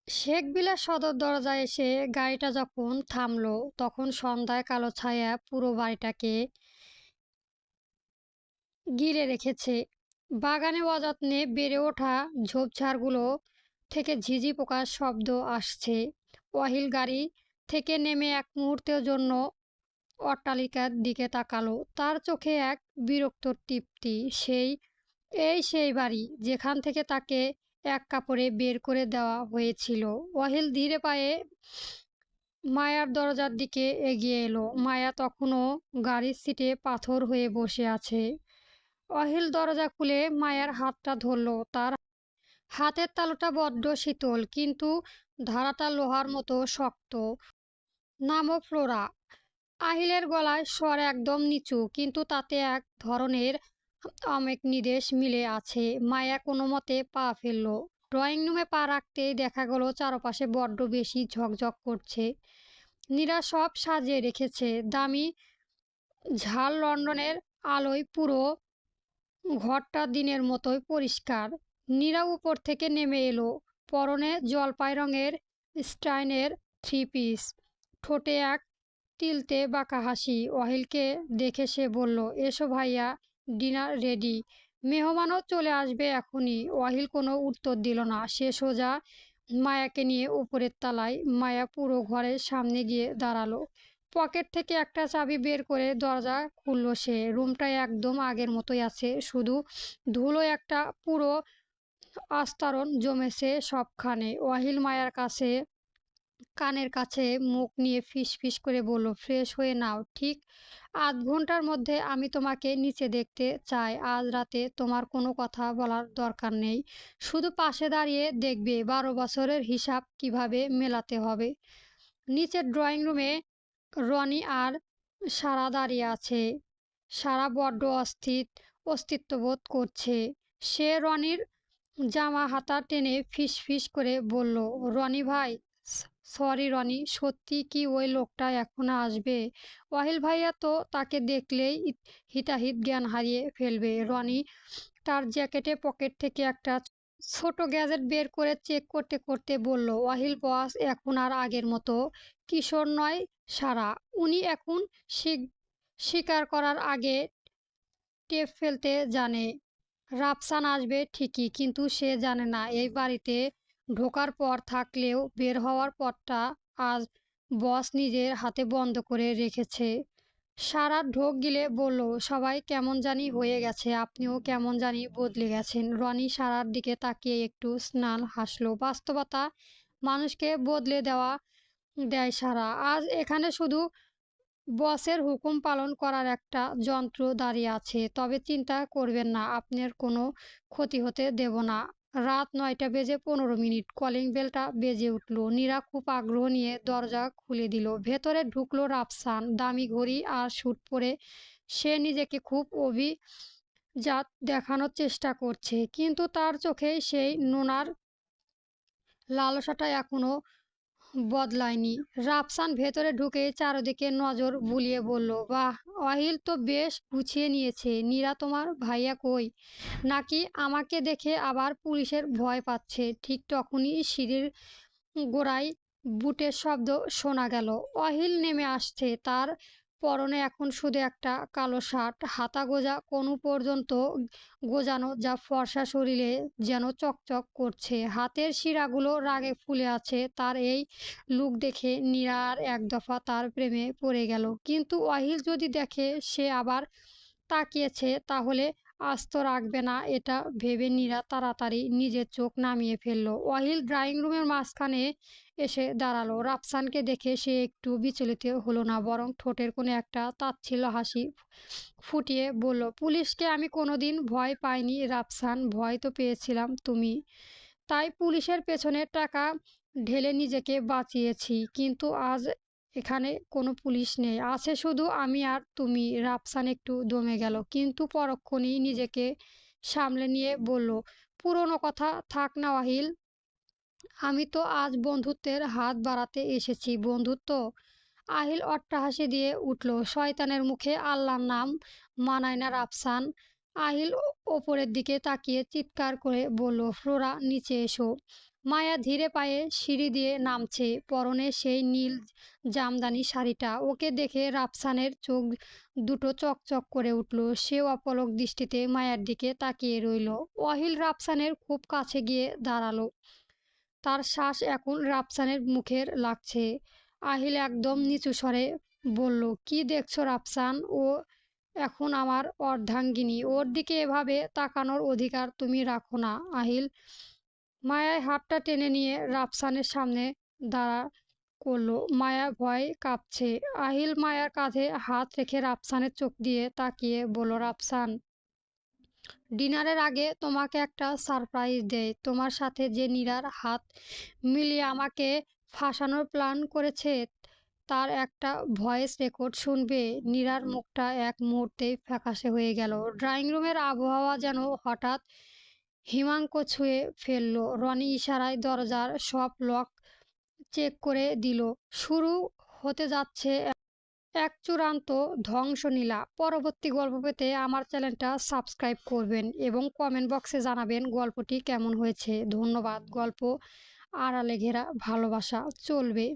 শেখবিলা সদর দরজায় এসে গাড়িটা যখন থামলো তখন সন্ধ্যায় কালো ছায়া পুরো বাড়িটাকে ঘিরে রেখেছে। বাগানে অযত্নে বেড়ে ওঠা ঝোপঝাড়গুলো থেকে ঝিঝি পোকার শব্দ আসছে। অহিল গাড়ি থেকে নেমে এক মুহূর্তের জন্য অট্টালিকার দিকে তাকালো। তার চোখে এক বিরক্ত তৃপ্তি। সেই বাড়ি যেখান থেকে তাকে এক কাপড়ে বের করে দেওয়া হয়েছিল। অহিল ধীরে পায়ে মায়ার দরজার দিকে এগিয়ে এলো। মায়া তখনও গাড়ির সিটে পাথর হয়ে বসে আছে। অহিল দরজা খুলে মায়ার হাতটা ধরল। তার হাতের তালুটা বড্ড শীতল, কিন্তু ধারাটা লোহার মতো শক্ত। নামো ফ্লোরা। আহিলের গলায় স্বর একদম নিচু, কিন্তু তাতে এক ধরনের অমেক নির্দেশ মিলে আছে। মায়া কোনো মতে পা ফেলল। ড্রয়িং রুমে পা রাখতেই দেখা গেল চারপাশে বড্ড বেশি ঝকঝক করছে। নীরা সব সাজিয়ে রেখেছে। দামি ঝাল লন্ডনের আলোয় পুরো ঘরটা দিনের মতোই পরিষ্কার। নীরা উপর থেকে নেমে এলো, পরনে জলপাই রঙের স্টাইনের থ্রি পিস, ঠোঁটে এক তিলতে বাঁকা হাসি। অহিলকে দেখে সে বলল, এসো ভাইয়া, ডিনার রেডি। মেহমানও চলে আসবে এখনই। অহিল কোনো উত্তর দিল না। সে সোজা মায়াকে নিয়ে উপরের তলায়। মায়া পুরো ঘরের সামনে গিয়ে দাঁড়ালো। পকেট থেকে একটা চাবি বের করে দরজা খুলল সে। রুমটা একদম আগের মতোই আছে, শুধু ধুলো একটা পুরো আস্তরণ জমেছে সবখানে। অহিল মায়ার কানের কাছে মুখ নিয়ে ফিস ফিস করে বলল, ফ্রেশ হয়ে নাও, ঠিক আধ ঘন্টার মধ্যে আমি তোমাকে নিচে দেখতে চাই। আজ রাতে তোমার কোনো কথা বলার দরকার নেই, শুধু পাশে দাঁড়িয়ে দেখবে 12 বছরের হিসাব কিভাবে মেলাতে হবে। নিচের ড্রয়িং রুমে রনি আর সারা দাঁড়িয়ে আছে। সারা বড্ড অস্তিত্ববোধ করছে। সে রনির জামা হাতা টেনে ফিস ফিস করে বলল, রনি ভাই, সরি রনি, সত্যি কি ওই লোকটা এখন আসবে? ওয়াহিল ভাইয়া তো তাকে দেখলেই হিতাহিত জ্ঞান হারিয়ে ফেলবে। রনি তার জ্যাকেটে পকেট থেকে একটা ছোট গ্যাজেট বের করে চেক করতে করতে বলল, ওয়াহিল বস এখন আর আগের মতো কিশোর নয় সারা। উনি এখন শিকার করার আগে টেপ ফেলতে জানে। রাফসান আসবে ঠিকই, কিন্তু সে জানে না এই বাড়িতে ঢোকার পর থাকলেও বের হওয়ার পথটা আজ বস নিজের হাতে বন্ধ করে রেখেছে। সারা ঢোক গিলে বলল, সবাই কেমন জানি হয়ে গেছে, আপনিও কেমন জানি বদলে গেছেন। রনি সারার দিকে তাকিয়ে একটু স্নান হাসলো। বাস্তবতা মানুষকে বদলে দেয় সারা। আজ এখানে শুধু বসের হুকুম পালন করার একটা যন্ত্র দাঁড়িয়ে আছে। তবে চিন্তা করবেন না, আপনার কোনো ক্ষতি হতে দেব না। রাত 9টা বেজে 15 মিনিট। কলিং বেলটা বেজে উঠল। নীরা খুব আগ্রহ নিয়ে দরজা খুলে দিল। ভেতরে ঢুকলো রাফসান। দামি ঘড়ি আর স্যুট পরে সে নিজেকে খুব অভিজাত দেখানোর চেষ্টা করছে, কিন্তু তার চোখে সেই নোনার লালসাটা এখনো বদলায়নি। রাফসান ভেতরে ঢুকে চারদিকে নজর বুলিয়ে বলল, বাহ, অহিল তো বেশ গুছিয়ে নিয়েছে। নীরা, তোমার ভাইয়া কই? নাকি আমাকে দেখে আবার পুলিশের ভয় পাচ্ছে? ঠিক তখনই সিঁড়ির গোড়ায় বুটের শব্দ শোনা গেল। অহিল নেমে আসছে। তার পরনে এখন শুধু একটা কালো শার্ট, হাতা গোজা কনু পর্যন্ত গোজানো, যা ফর্সা শরীরে যেন চকচক করছে। হাতের শিরাগুলো রাগে ফুলে আছে। তার এই লুক দেখে নীরা আর এক দফা তার প্রেমে পড়ে গেল। কিন্তু অহিল যদি দেখে সে আবার তাকিয়েছে, তাহলে আস্ত রাখবে না, এটা ভেবে নীরা তাড়াতাড়ি নিজের চোখ নামিয়ে ফেলল। অহিল ড্রয়িং রুমের মাঝখানে এসে দাঁড়ালো। রাফসানকে দেখে সে একটু বিচলিত হলো না, বরং ঠোঁটের কোণে একটা তাচ্ছিল্য হাসি ফুটিয়ে বলল, পুলিশকে আমি কোনোদিন ভয় পাইনি রাফসান, ভয় তো পেয়েছিলাম তুমি। তাই পুলিশের পেছনে টাকা ঢেলে নিজেকে বাঁচিয়েছি। কিন্তু আজ এখানে কোনো পুলিশ নেই, আছে শুধু আমি আর তুমি। রাফসান একটু দমে গেল, কিন্তু পরক্ষণেই নিজেকে সামলে নিয়ে বলল, পুরনো কথা থাক না ওয়াহিল, আমি তো আজ বন্ধুত্বের হাত বাড়াতে এসেছি। বন্ধুত্ব? আহিল অট্টহাসি দিয়ে উঠল। শয়তানের মুখে আল্লাহর নাম মানায় না রাফসান। আহিল ওপরের দিকে তাকিয়ে চিৎকার করে বলল, ফ্লোরা, নিচে এসো। মায়া ধীরে পায়ে সিঁড়ি দিয়ে নামছে, পরনে সেই নীল জামদানি শাড়িটা। ওকে দেখে রাফসানের চোখ দুটো চকচক করে উঠল। সে অপলক দৃষ্টিতে মায়ার দিকে তাকিয়ে রইল। অহিল রাফসানের খুব কাছে গিয়ে দাঁড়ালো। তার শ্বাস এখন রাফসানের মুখের লাগছে। আহিল একদম নিচু স্বরে বলল, কি দেখছো রাফসান? ও এখন আমার অর্ধাঙ্গিনী, ওর দিকে এভাবে তাকানোর অধিকার তুমি রাখো না। আহিল মায়ায় হাতটা টেনে নিয়ে রাফসানের সামনে দাঁড়া করলো। মায়া ভয় কাঁপছে। আহিল মায়ার কাঁধে হাত রেখে রাফসানের চোখ দিয়ে তাকিয়ে বলল, রাফসান, ডিনারের আগে তোমাকে একটা সারপ্রাইজ দেয়। তোমার সাথে যে নীরার হাত মিলিয়ে আমাকে ফাঁসানোর প্ল্যান করেছে, তার একটা ভয়েস রেকর্ড শুনবে। নীরার মুখটা এক মুহূর্তেই ফ্যাকাশে হয়ে গেল। ড্রয়িং রুমের আবহাওয়া যেন হঠাৎ হিমাঙ্ক ছুঁয়ে ফেলল। রনি ইশারায় দরজার সব লক চেক করে দিল। শুরু হতে যাচ্ছে এক চূড়ান্ত ধ্বংসলীলা। পরবর্তী গল্প পেতে আমার চ্যানেলটা সাবস্ক্রাইব করবেন এবং কমেন্ট বক্সে জানাবেন গল্পটি কেমন হয়েছে। ধন্যবাদ। গল্প আড়ালে ঘেরা ভালোবাসা চলবে।